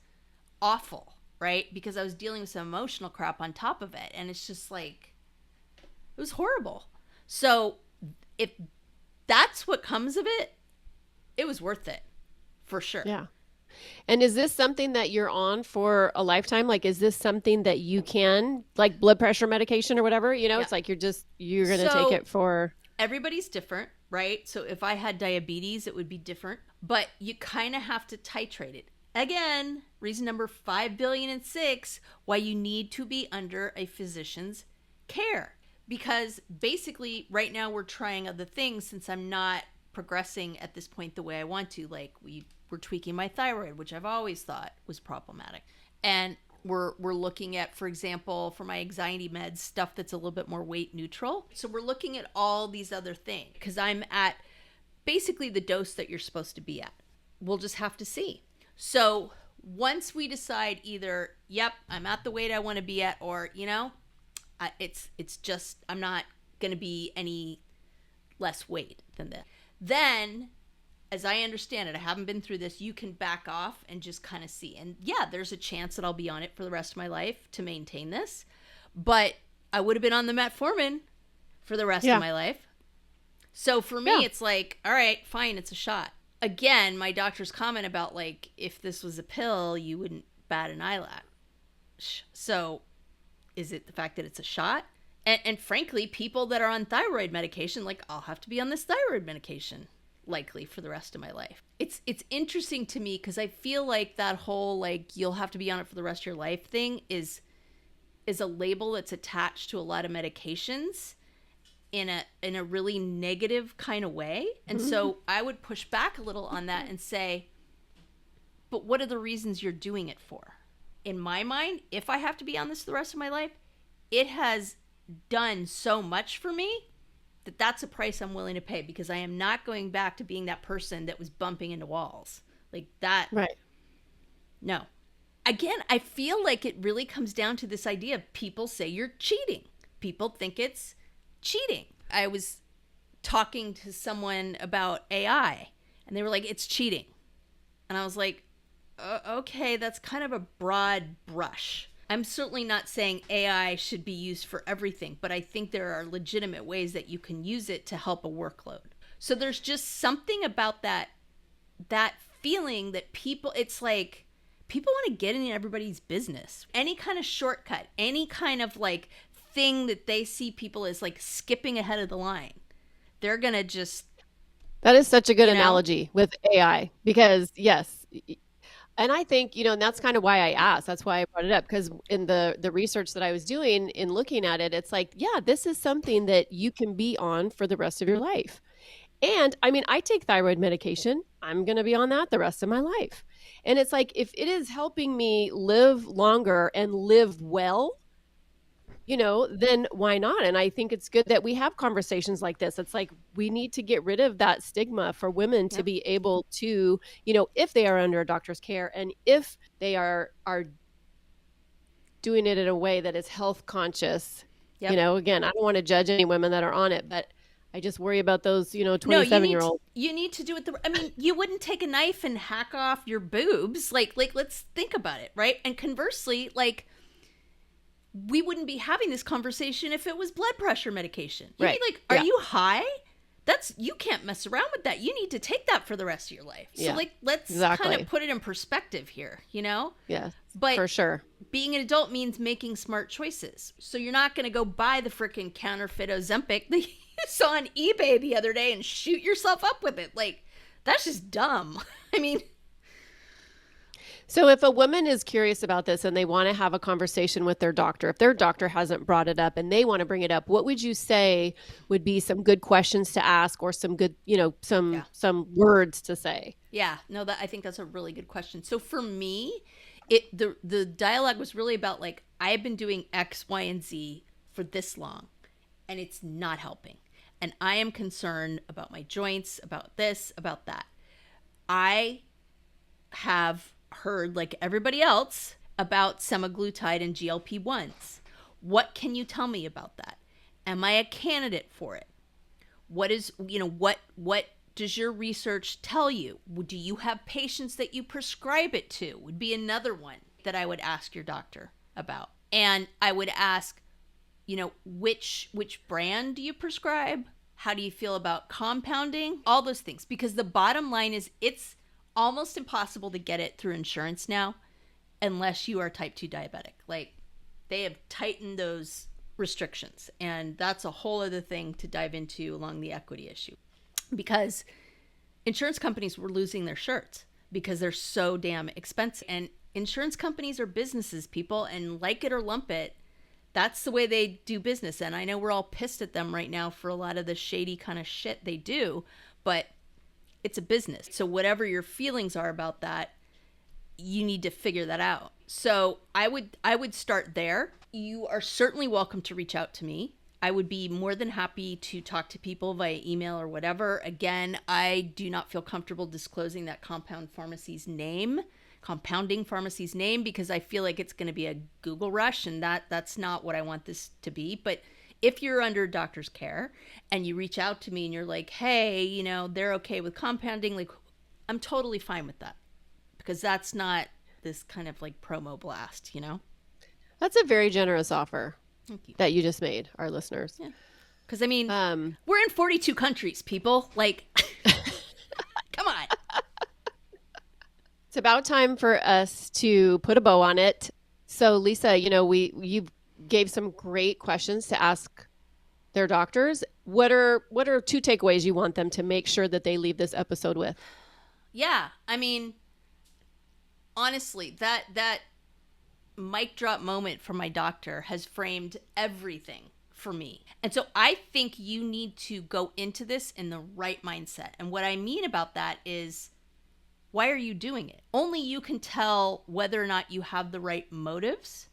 awful, right? Because I was dealing with some emotional crap on top of it. And it's just like, it was horrible. So if that's what comes of it, it was worth it for sure. Yeah. And is this something that you're on for a lifetime? Like, is this something that you can, like blood pressure medication or whatever, you know, it's like you're going to take it for. Everybody's different, right? So if I had diabetes, it would be different, but you kind of have to titrate it. Again, reason number 5,000,000,006, why you need to be under a physician's care. Because basically right now we're trying other things since I'm not progressing at this point the way I want to. Like we're tweaking my thyroid, which I've always thought was problematic. And we're looking at, for example, for my anxiety meds, stuff that's a little bit more weight neutral. So we're looking at all these other things because I'm at basically the dose that you're supposed to be at. We'll just have to see. So once we decide either, yep, I'm at the weight I want to be at, or, you know, it's just, I'm not going to be any less weight than this. Then, as I understand it, I haven't been through this, you can back off and just kind of see. And yeah, there's a chance that I'll be on it for the rest of my life to maintain this. But I would have been on the metformin for the rest of my life. So for me, it's like, all right, fine, it's a shot. Again, my doctor's comment about, like, if this was a pill, you wouldn't bat an eyelash. So is it the fact that it's a shot? And frankly, people that are on thyroid medication, like, I'll have to be on this thyroid medication likely for the rest of my life. It's interesting to me because I feel like that whole, like, you'll have to be on it for the rest of your life thing is a label that's attached to a lot of medications in a really negative kind of way. And so I would push back a little on that and say, but what are the reasons you're doing it for? In my mind, if I have to be on this for the rest of my life, it has done so much for me that that's a price I'm willing to pay, because I am not going back to being that person that was bumping into walls like that. Right. No. Again, I feel like it really comes down to this idea of people say you're cheating. People think it's cheating. I was talking to someone about AI and they were like, it's cheating. And I was like, okay, that's kind of a broad brush. I'm certainly not saying AI should be used for everything, but I think there are legitimate ways that you can use it to help a workload. So there's just something about that feeling that people, it's like people want to get in everybody's business. Any kind of shortcut, any kind of like thing that they see people as like skipping ahead of the line, they're going to just... That is such a good analogy with AI, because yes. And I think, and that's kind of why I asked. That's why I brought it up, because in the research that I was doing in looking at it, it's like, yeah, this is something that you can be on for the rest of your life. And I mean, I take thyroid medication. I'm going to be on that the rest of my life. And it's like, if it is helping me live longer and live well, then why not? And I think it's good that we have conversations like this. It's like we need to get rid of that stigma for women to be able to, if they are under a doctor's care and if they are doing it in a way that is health conscious. Again, I don't want to judge any women that are on it, but I just worry about those, 27-year-olds. You need to do it. I mean, you wouldn't take a knife and hack off your boobs. Like, let's think about it, right? And conversely, like, we wouldn't be having this conversation if it was blood pressure medication. You'd be like, are you high? You can't mess around with that. You need to take that for the rest of your life. So let's kind of put it in perspective here, Yeah, but for sure. Being an adult means making smart choices. So you're not going to go buy the freaking counterfeit Ozempic that you saw on eBay the other day and shoot yourself up with it. Like, that's just dumb. I mean, so if a woman is curious about this and they want to have a conversation with their doctor, if their doctor hasn't brought it up and they want to bring it up, what would you say would be some good questions to ask or some good, some words to say? Yeah, no, I think that's a really good question. So for me, the dialogue was really about like, I've been doing X, Y, and Z for this long and it's not helping. And I am concerned about my joints, about this, about that. I have heard, like everybody else, about semaglutide and GLP-1s. What can you tell me about that? Am I a candidate for it? What does your research tell you? Do you have patients that you prescribe it to? Would be another one that I would ask your doctor about. And I would ask, which brand do you prescribe? How do you feel about compounding? All those things. Because the bottom line is it's almost impossible to get it through insurance now unless you are type 2 diabetic. Like, they have tightened those restrictions, and that's a whole other thing to dive into along the equity issue, because insurance companies were losing their shirts because they're so damn expensive. And insurance companies are businesses, people, and like it or lump it, that's the way they do business. And I know we're all pissed at them right now for a lot of the shady kind of shit they do, but it's a business. So whatever your feelings are about that, you need to figure that out. So I would start there. You are certainly welcome to reach out to me. I would be more than happy to talk to people via email or whatever. Again, I do not feel comfortable disclosing that compounding pharmacy's name, because I feel like it's going to be a Google rush, and that's not what I want this to be. But if you're under doctor's care and you reach out to me and you're like, hey, they're okay with compounding, like, I'm totally fine with that, because that's not this kind of like promo blast, That's a very generous offer. Thank you. That you just made our listeners. Yeah. Because, I mean, we're in 42 countries, people. Like, come on. It's about time for us to put a bow on it. So, Lisa, you gave some great questions to ask their doctors. What are 2 takeaways you want them to make sure that they leave this episode with? Yeah, I mean, honestly, that mic drop moment from my doctor has framed everything for me. And so I think you need to go into this in the right mindset. And what I mean about that is, why are you doing it? Only you can tell whether or not you have the right motives.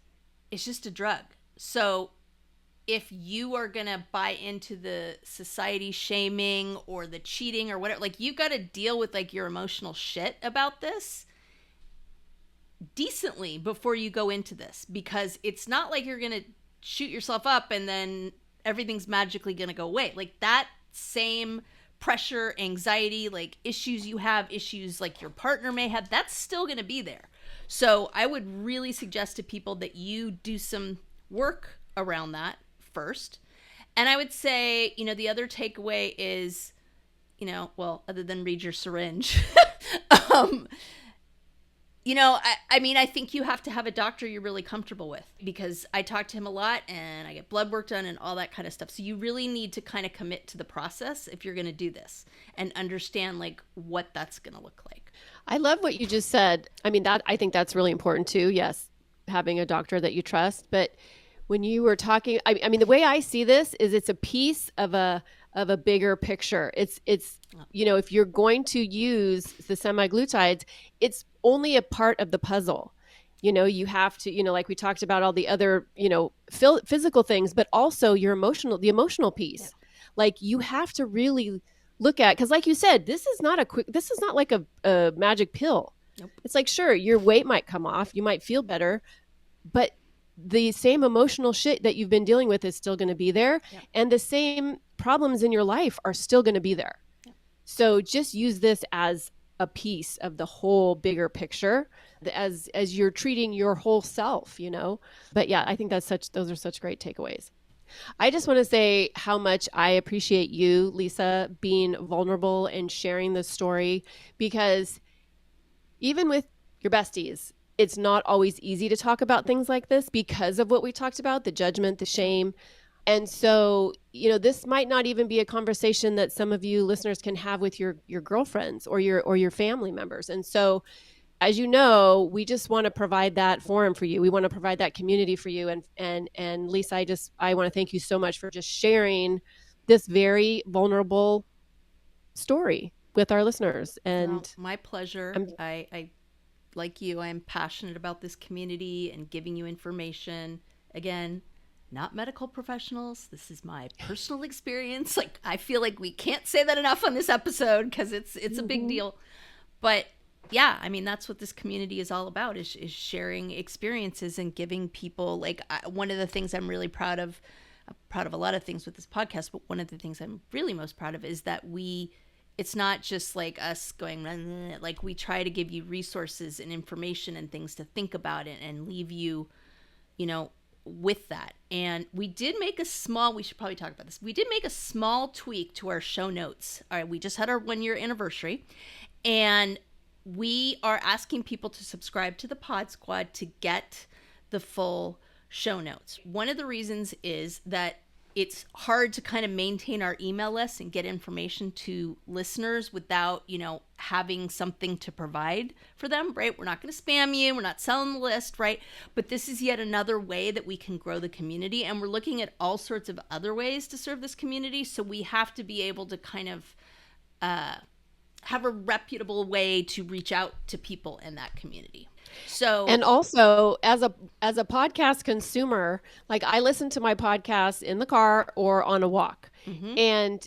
It's just a drug. So if you are going to buy into the society shaming or the cheating or whatever, like, you've got to deal with like your emotional shit about this decently before you go into this, because it's not like you're going to shoot yourself up and then everything's magically going to go away. Like, that same pressure, anxiety, like issues you have, issues like your partner may have, that's still going to be there. So I would really suggest to people that you do some work around that first. And I would say, the other takeaway is, other than read your syringe, I think you have to have a doctor you're really comfortable with, because I talk to him a lot and I get blood work done and all that kind of stuff. So you really need to kind of commit to the process if you're going to do this and understand like what that's going to look like. I love what you just said. I mean, I think that's really important too. Yes, having a doctor that you trust. But when you were talking, I mean, the way I see this is it's a piece of a bigger picture. It's if you're going to use the semaglutides, it's only a part of the puzzle. You have to, like we talked about all the other, physical things, but also the emotional piece. Yeah. Like you have to really look at, because like you said, this is not like a magic pill. Nope. It's like, sure, your weight might come off, you might feel better, but the same emotional shit that you've been dealing with is still going to be there. Yeah. And the same problems in your life are still going to be there. Yeah. So just use this as a piece of the whole bigger picture as you're treating your whole self, But yeah, I think those are such great takeaways. I just want to say how much I appreciate you, Lisa, being vulnerable and sharing this story, because even with your besties, it's not always easy to talk about things like this because of what we talked about, the judgment, the shame. And so, this might not even be a conversation that some of you listeners can have with your girlfriends or your family members. And so, as you know, we just want to provide that forum for you. We want to provide that community for you. And Lisa, I want to thank you so much for just sharing this very vulnerable story with our listeners. And my pleasure. I like you, I'm passionate about this community and giving you information. Again, not medical professionals. This is my personal experience. Like, I feel like we can't say that enough on this episode because it's a big deal. But yeah, I mean, that's what this community is all about, is sharing experiences and giving people, one of the things I'm really proud of a lot of things with this podcast, but one of the things I'm really most proud of is that it's not just like us going, like we try to give you resources and information and things to think about and leave you, with that. And we did make we should probably talk about this. We did make a small tweak to our show notes. All right. We just had our 1-year anniversary, and we are asking people to subscribe to the Pod Squad to get the full show notes. One of the reasons is that it's hard to kind of maintain our email list and get information to listeners without, having something to provide for them, right? We're not going to spam you. We're not selling the list, right? But this is yet another way that we can grow the community. And we're looking at all sorts of other ways to serve this community. So we have to be able to kind of have a reputable way to reach out to people in that community. So, and also as a podcast consumer, like I listen to my podcast in the car or on a walk, and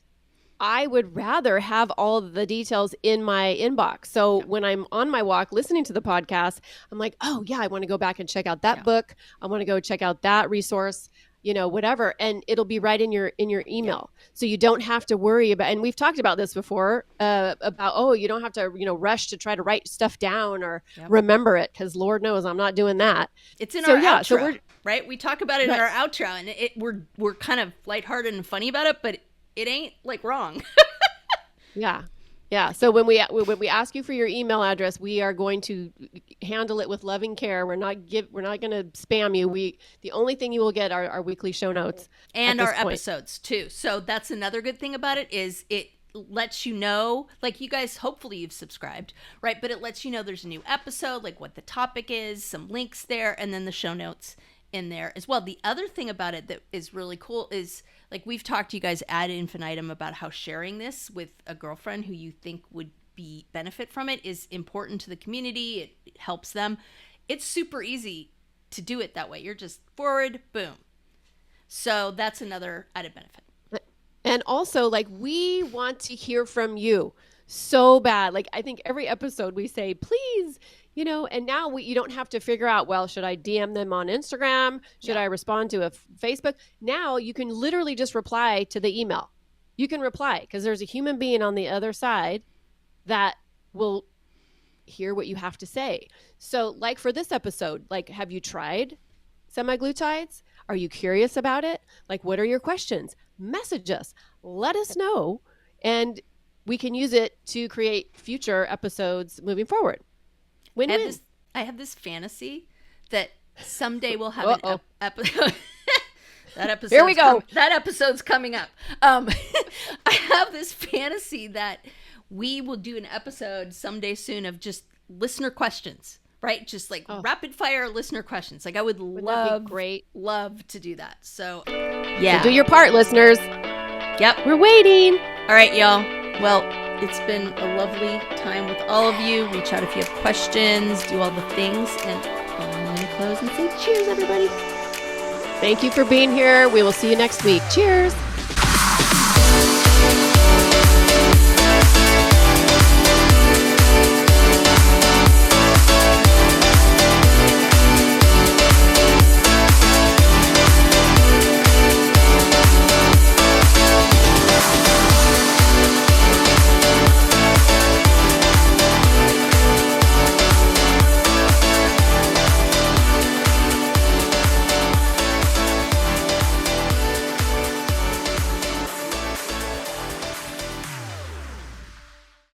I would rather have all of the details in my inbox. So when I'm on my walk listening to the podcast, I'm like, oh yeah, I want to go back and check out that book. I want to go check out that resource, whatever. And it'll be right in your email. Yeah. So you don't have to worry about, and we've talked about this before, about, you don't have to, rush to try to write stuff down or remember it. Cause Lord knows I'm not doing that. It's in our outro, right? We talk about it in our outro, and we're kind of lighthearted and funny about it, but it ain't wrong. Yeah. Yeah. So when we ask you for your email address, we are going to handle it with loving care. We're not going to spam you. The only thing you will get are our weekly show notes and our episodes too. So that's another good thing about it, is it lets you know, like you guys, hopefully you've subscribed, right? But it lets you know there's a new episode, like what the topic is, some links there, and then the show notes in there as well. The other thing about it that is really cool is, like, we've talked to you guys ad infinitum about how sharing this with a girlfriend who you think would be benefit from it is important to the community. It helps them. It's super easy to do it that way. You're just forward, boom. So that's another added benefit. And also, like, we want to hear from you so bad. Like, I think every episode we say, please, and now you don't have to figure out, well, should I DM them on Instagram? Should I respond to a Facebook? Now you can literally just reply to the email. You can reply because there's a human being on the other side that will hear what you have to say. So like for this episode, like, have you tried semaglutides? Are you curious about it? Like, what are your questions? Message us. Let us know. And we can use it to create future episodes moving forward. Win-win. I have this fantasy that someday we'll have an episode. That episode. Here we go. That episode's coming up. I have this fantasy that we will do an episode someday soon of just listener questions, right? Just like rapid fire listener questions. Like, I would love to do that. So yeah, so do your part, listeners. Yep, we're waiting. All right, y'all. Well, it's been a lovely time with all of you. Reach out if you have questions, do all the things, and close and say cheers, everybody. Thank you for being here. We will see you next week. Cheers.